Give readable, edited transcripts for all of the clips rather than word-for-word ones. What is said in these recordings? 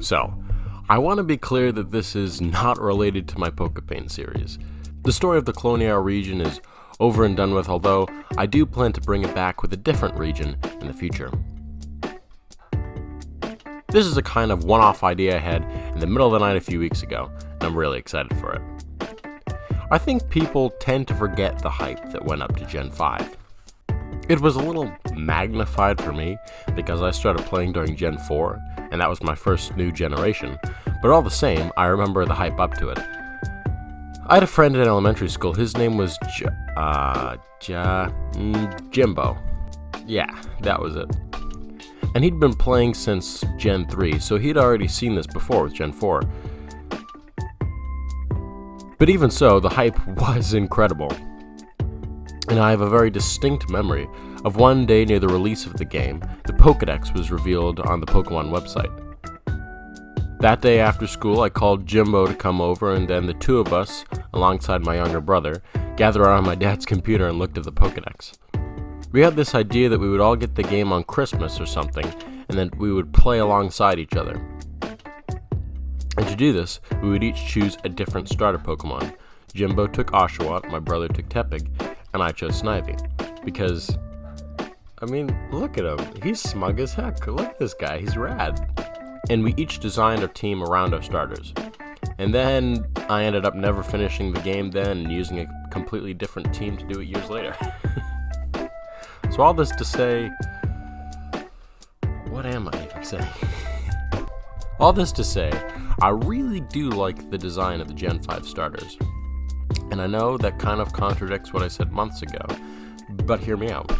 So, I want to be clear that this is not related to my Pokepain series. The story of the Colonial region is over and done with, although I do plan to bring it back with a different region in the future. This is a kind of one-off idea I had in the middle of the night a few weeks ago, and I'm really excited for it. I think people tend to forget the hype that went up to Gen 5. It was a little magnified for me because I started playing during Gen 4, and that was my first new generation, but all the same, I remember the hype up to it. I had a friend in elementary school, his name was Jimbo. Yeah, that was it. And he'd been playing since Gen 3, so he'd already seen this before with Gen 4. But even so, the hype was incredible. And I have a very distinct memory of one day near the release of the game, the Pokédex was revealed on the Pokémon website. That day after school, I called Jimbo to come over, and then the two of us, alongside my younger brother, gathered around my dad's computer and looked at the Pokédex. We had this idea that we would all get the game on Christmas or something, and then we would play alongside each other. And to do this, we would each choose a different starter Pokemon. Jimbo took Oshawott, my brother took Tepig, and I chose Snivy. Because, I mean, look at him. He's smug as heck. Look at this guy. He's rad. And we each designed our team around our starters. And then I ended up never finishing the game then and using a completely different team to do it years later. So all this to say, what am I even saying? All this to say, I really do like the design of the Gen 5 starters. And I know that kind of contradicts what I said months ago, but hear me out.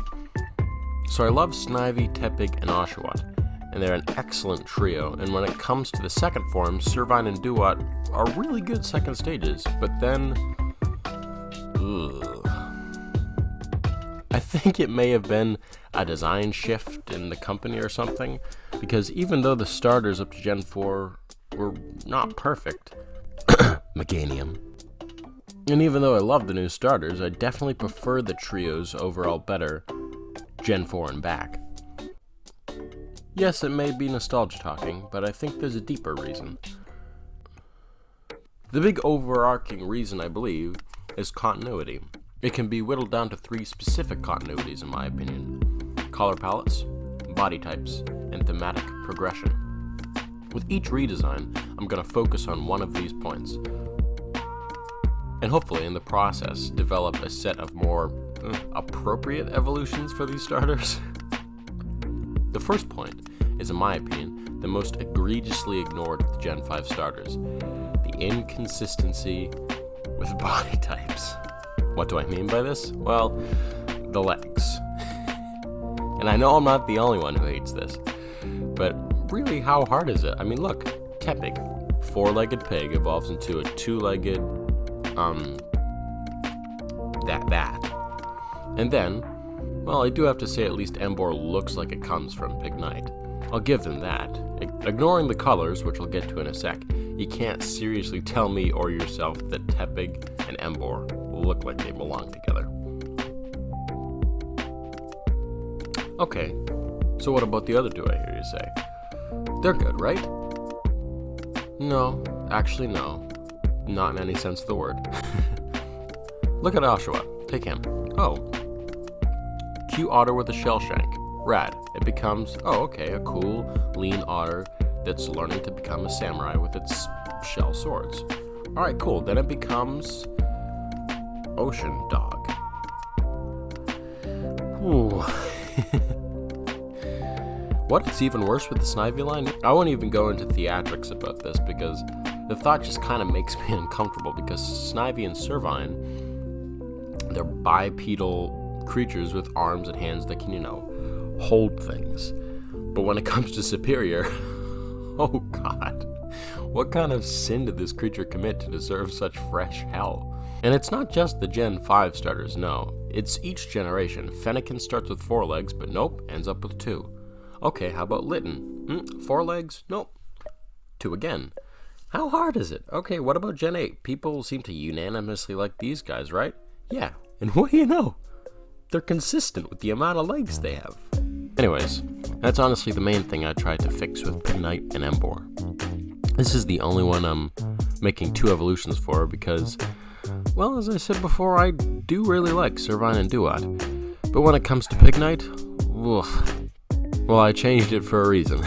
So I love Snivy, Tepig, and Oshawott, and they're an excellent trio, and when it comes to the second forms, Servine and Duat are really good second stages, but then... I think it may have been a design shift in the company or something, because even though the starters up to Gen 4 were not perfect, Meganium, and even though I love the new starters, I definitely prefer the trios overall better Gen 4 and back. Yes, it may be nostalgia talking, but I think there's a deeper reason. The big overarching reason, I believe, is continuity. It can be whittled down to 3 specific continuities in my opinion: color palettes, body types, and thematic progression. With each redesign, I'm going to focus on one of these points, and hopefully in the process develop a set of more appropriate evolutions for these starters. The first point is, in my opinion, the most egregiously ignored with Gen 5 starters: the inconsistency with body types. What do I mean by this? Well, the legs. And I know I'm not the only one who hates this, but really, how hard is it? I mean, look, Tepig, 4-legged pig, evolves into a 2-legged, that. And then, well, I do have to say at least Emboar looks like it comes from Pignite. I'll give them that. Ignoring the colors, which I'll get to in a sec, you can't seriously tell me or yourself that Tepig and Emboar look like they belong together. Okay, so what about the other two I hear you say? They're good, right? No, actually no. Not in any sense of the word. Look at Oshawott. Take him. Oh. Cute otter with a shell shank. Rad. It becomes, a cool, lean otter that's learning to become a samurai with its shell swords. Alright, cool. Then it becomes... Ocean dog. Ooh. What is even worse with the Snivy line? I won't even go into theatrics about this because the thought just kind of makes me uncomfortable, because Snivy and Servine, they're bipedal creatures with arms and hands that can, hold things. But when it comes to Superior, oh god, what kind of sin did this creature commit to deserve such fresh hell? And it's not just the Gen 5 starters, no. It's each generation. Fennekin starts with 4 legs, but nope, ends up with 2. Okay, how about Litten? 4 legs? Nope. 2 again. How hard is it? Okay, what about Gen 8? People seem to unanimously like these guys, right? Yeah, and what do you know? They're consistent with the amount of legs they have. Anyways, that's honestly the main thing I tried to fix with Pignite and Emboar. This is the only one I'm making 2 evolutions for because, well, as I said before, I do really like Servine and Duat. But when it comes to Pignite, well, I changed it for a reason.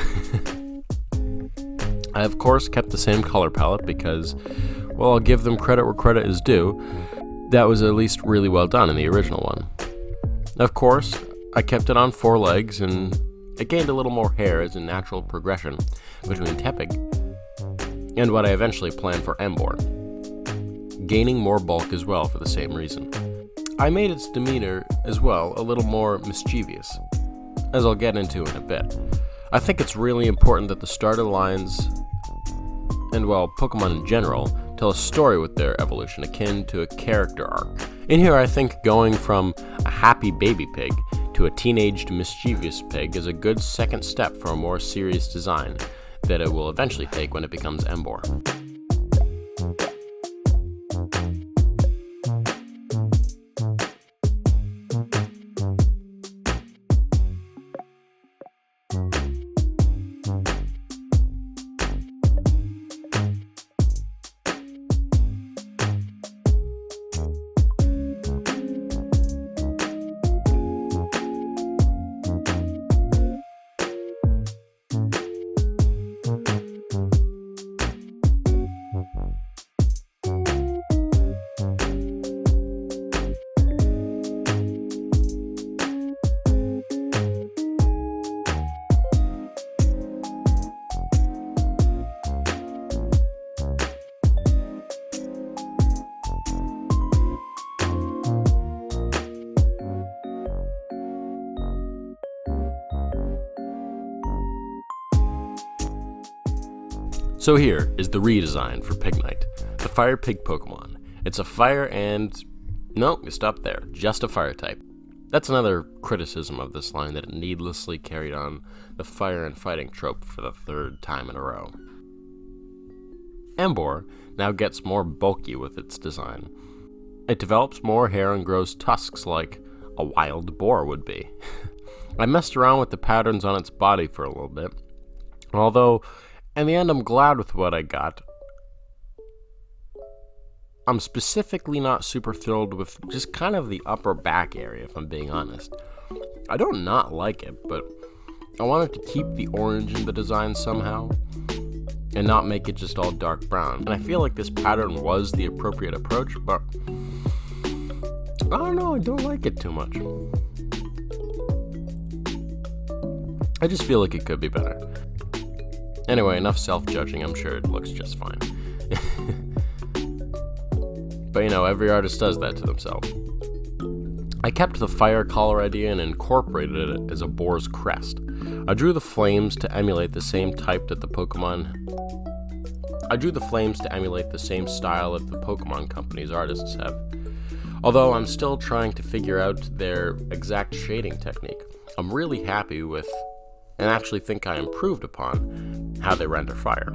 I, of course, kept the same color palette because, well, I'll give them credit where credit is due. That was at least really well done in the original one. Of course, I kept it on 4 legs, and it gained a little more hair as a natural progression between Tepig and what I eventually planned for Emboar, gaining more bulk as well for the same reason. I made its demeanor as well a little more mischievous, as I'll get into in a bit. I think it's really important that the starter lines, and well, Pokemon in general, tell a story with their evolution akin to a character arc. In here, I think going from a happy baby pig to a teenaged mischievous pig is a good second step for a more serious design that it will eventually take when it becomes Emboar. So here is the redesign for Pignite, the Fire Pig Pokemon. It's a fire and... no, you stop there, just a fire type. That's another criticism of this line, that it needlessly carried on the fire and fighting trope for the 3rd time in a row. Emboar now gets more bulky with its design. It develops more hair and grows tusks like a wild boar would be. I messed around with the patterns on its body for a little bit, although in the end I'm glad with what I got. I'm specifically not super thrilled with just kind of the upper back area, if I'm being honest. I don't not like it, but I wanted to keep the orange in the design somehow and not make it just all dark brown. And I feel like this pattern was the appropriate approach, but I don't know, I don't like it too much. I just feel like it could be better. Anyway, enough self-judging, I'm sure it looks just fine. But you know, every artist does that to themselves. I kept the fire collar idea and incorporated it as a boar's crest. I drew the flames to emulate the same type that the Pokemon... I drew the flames to emulate the same style that the Pokemon Company's artists have. Although I'm still trying to figure out their exact shading technique, I'm really happy with, and actually think I improved upon, how they render fire.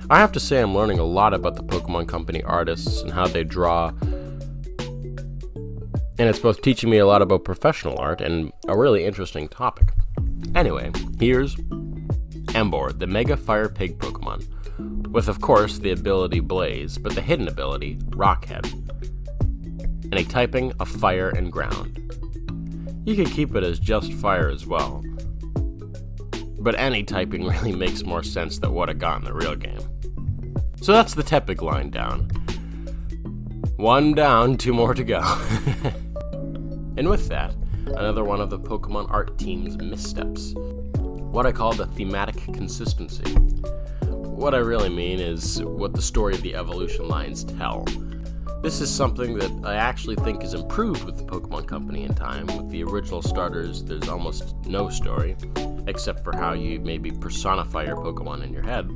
I have to say I'm learning a lot about the Pokemon Company artists and how they draw, and it's both teaching me a lot about professional art and a really interesting topic. Anyway, here's Emboar, the Mega Fire Pig Pokemon, with of course the ability Blaze, but the hidden ability Rockhead, and a typing of Fire and Ground. You could keep it as just Fire as well, but any typing really makes more sense than what it got in the real game. So that's the Tepig line down. One down, two more to go. And with that, another one of the Pokemon art team's missteps. What I call the thematic consistency. What I really mean is what the story of the evolution lines tell. This is something that I actually think is improved with the Pokemon Company in time. With the original starters, there's almost no story, except for how you maybe personify your Pokemon in your head.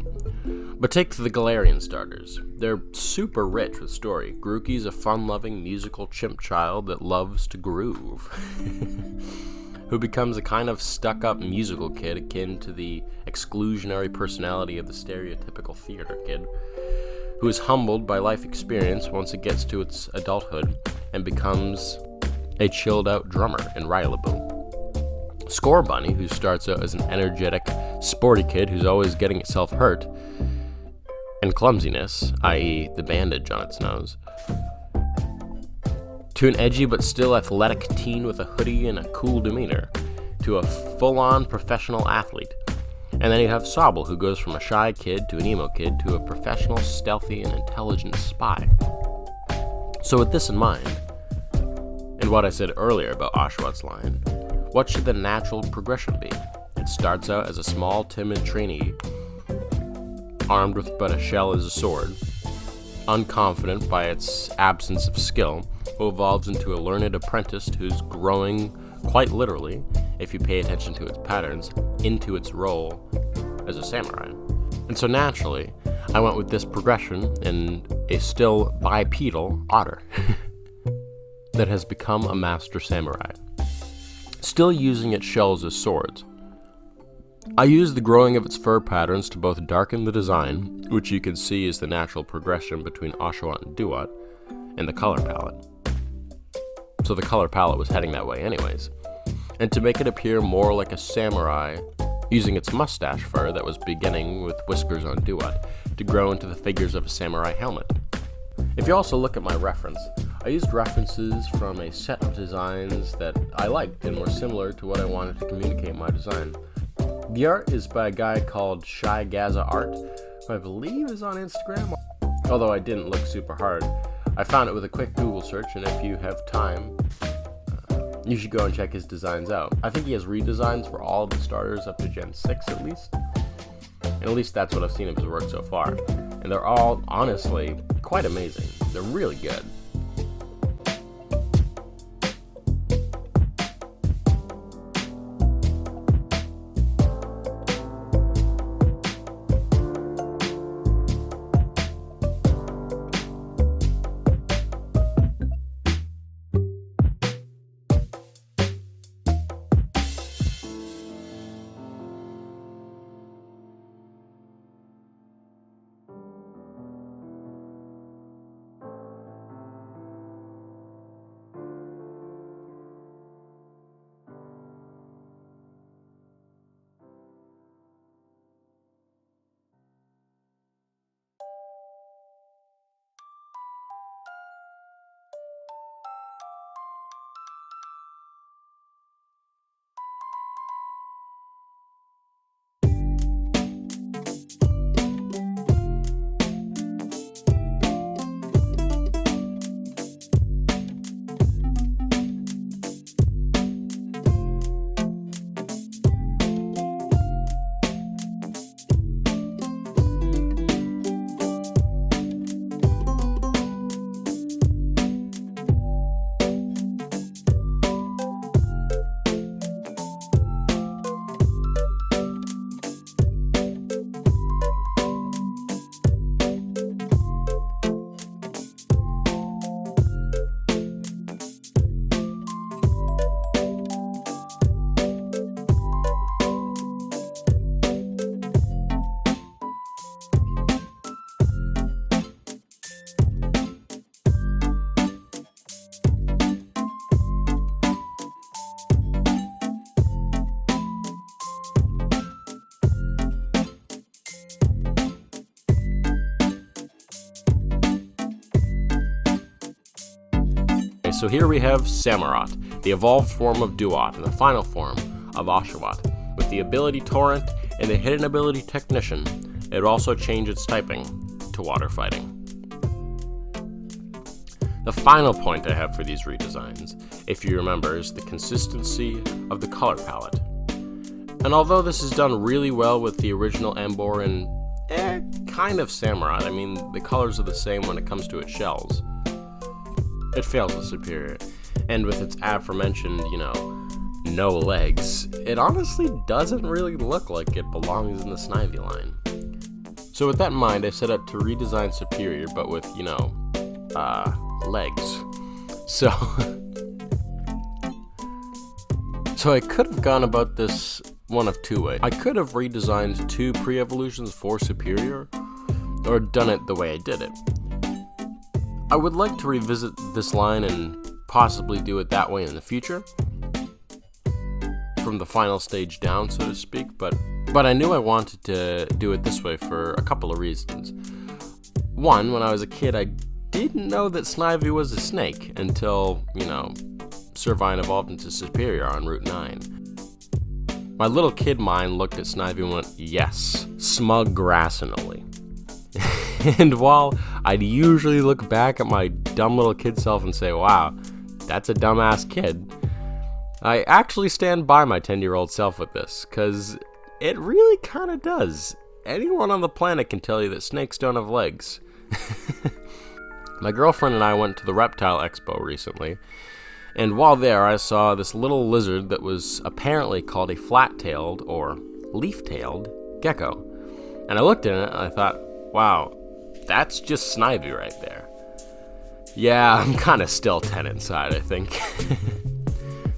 But take the Galarian starters. They're super rich with story. Grookey's a fun-loving musical chimp child that loves to groove, who becomes a kind of stuck-up musical kid akin to the exclusionary personality of the stereotypical theater kid, who is humbled by life experience once it gets to its adulthood and becomes a chilled-out drummer in Rillaboom. Score Bunny, who starts out as an energetic, sporty kid who's always getting itself hurt, and clumsiness, i.e. the bandage on its nose, to an edgy but still athletic teen with a hoodie and a cool demeanor, to a full-on professional athlete. And then you have Sobble, who goes from a shy kid to an emo kid to a professional, stealthy, and intelligent spy. So with this in mind, and what I said earlier about Oshawott's line, what should the natural progression be? It starts out as a small, timid trainee, armed with but a shell as a sword, unconfident by its absence of skill, who evolves into a learned apprentice who's growing, quite literally, if you pay attention to its patterns, into its role as a samurai. And so naturally, I went with this progression in a still bipedal otter that has become a master samurai, still using its shells as swords. I used the growing of its fur patterns to both darken the design, which you can see is the natural progression between Oshawott and Duat, and the color palette. So the color palette was heading that way anyways. And to make it appear more like a samurai, using its mustache fur that was beginning with whiskers on Duat to grow into the figures of a samurai helmet. If you also look at my reference, I used references from a set of designs that I liked and were similar to what I wanted to communicate in my design. The art is by a guy called Shy Gaza Art, who I believe is on Instagram, although I didn't look super hard. I found it with a quick Google search, and if you have time, you should go and check his designs out. I think he has redesigns for all of the starters up to Gen 6 at least. And at least that's what I've seen of his work so far. And they're all, honestly, quite amazing. They're really good. So here we have Samurott, the evolved form of Duat and the final form of Oshawott. With the ability Torrent and the hidden ability Technician, it would also change its typing to water fighting. The final point I have for these redesigns, if you remember, is the consistency of the color palette. And although this is done really well with the original Emboar and kind of Samurott, I mean, the colors are the same when it comes to its shells, it fails with Superior. And with its aforementioned, no legs, it honestly doesn't really look like it belongs in the Snivy line. So with that in mind, I set out to redesign Superior, but with, legs. So I could have gone about this one of two ways. I could have redesigned 2 pre-evolutions for Superior, or done it the way I did it. I would like to revisit this line and possibly do it that way in the future, from the final stage down, so to speak, but I knew I wanted to do it this way for a couple of reasons. One, when I was a kid, I didn't know that Snivy was a snake until, Servine evolved into Superior on Route 9. My little kid mind looked at Snivy and went, yes, smug grassinoli. And while I'd usually look back at my dumb little kid self and say, wow, that's a dumbass kid, I actually stand by my 10-year-old self with this, because it really kind of does. Anyone on the planet can tell you that snakes don't have legs. My girlfriend and I went to the Reptile Expo recently, and while there I saw this little lizard that was apparently called a flat-tailed or leaf-tailed gecko. And I looked at it and I thought, wow, that's just Snivy right there. Yeah, I'm kind of still 10 inside, I think.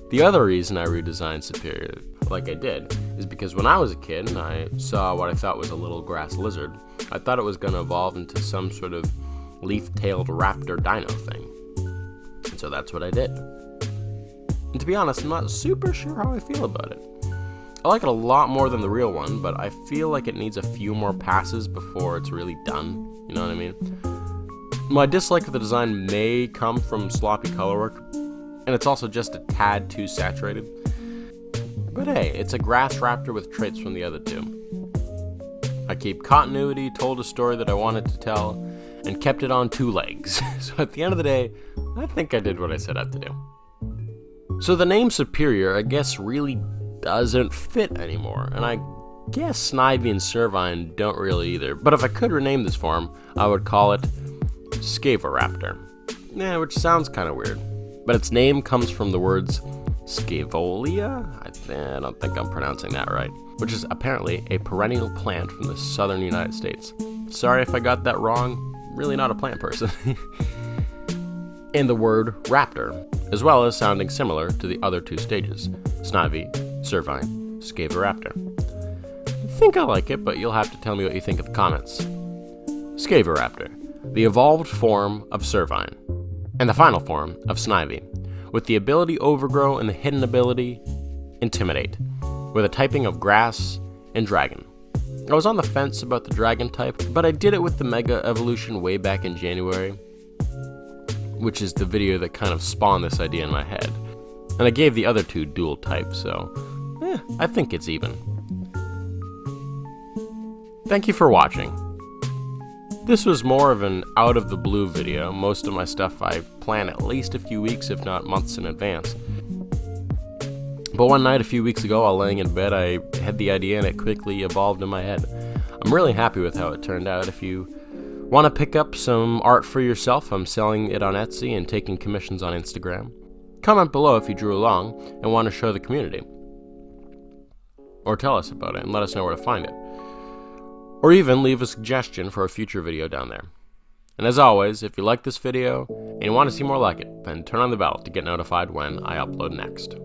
The other reason I redesigned Superior like I did is because when I was a kid and I saw what I thought was a little grass lizard, I thought it was going to evolve into some sort of leaf-tailed raptor dino thing. And so that's what I did. And to be honest, I'm not super sure how I feel about it. I like it a lot more than the real one, but I feel like it needs a few more passes before it's really done. You know what I mean? My dislike of the design may come from sloppy color work, and it's also just a tad too saturated. But hey, it's a grass raptor with traits from the other 2. I keep continuity, told a story that I wanted to tell, and kept it on 2 legs. So at the end of the day, I think I did what I set out to do. So the name Superior, I guess, really doesn't fit anymore, and I guess Snivy and Servine don't really either. But if I could rename this form, I would call it Scavoraptor. Which sounds kind of weird. But its name comes from the words Scavolia? I don't think I'm pronouncing that right. Which is apparently a perennial plant from the southern United States. Sorry if I got that wrong. Really not a plant person. And the word raptor, as well as sounding similar to the other 2 stages, Snivy, Servine, Scavoraptor. I think I like it, but you'll have to tell me what you think in the comments. Scavoraptor, the evolved form of Servine, and the final form of Snivy, with the ability Overgrow and the hidden ability Intimidate, with a typing of Grass and Dragon. I was on the fence about the Dragon type, but I did it with the Mega Evolution way back in January, which is the video that kind of spawned this idea in my head. And I gave the other 2 dual types, so I think it's even. Thank you for watching. This was more of an out-of-the-blue video. Most of my stuff I plan at least a few weeks, if not months in advance. But one night a few weeks ago, while laying in bed, I had the idea and it quickly evolved in my head. I'm really happy with how it turned out. If you want to pick up some art for yourself, I'm selling it on Etsy and taking commissions on Instagram. Comment below if you drew along and want to show the community. Or tell us about it and let us know where to find it. Or even leave a suggestion for a future video down there. And as always, if you like this video and you want to see more like it, then turn on the bell to get notified when I upload next.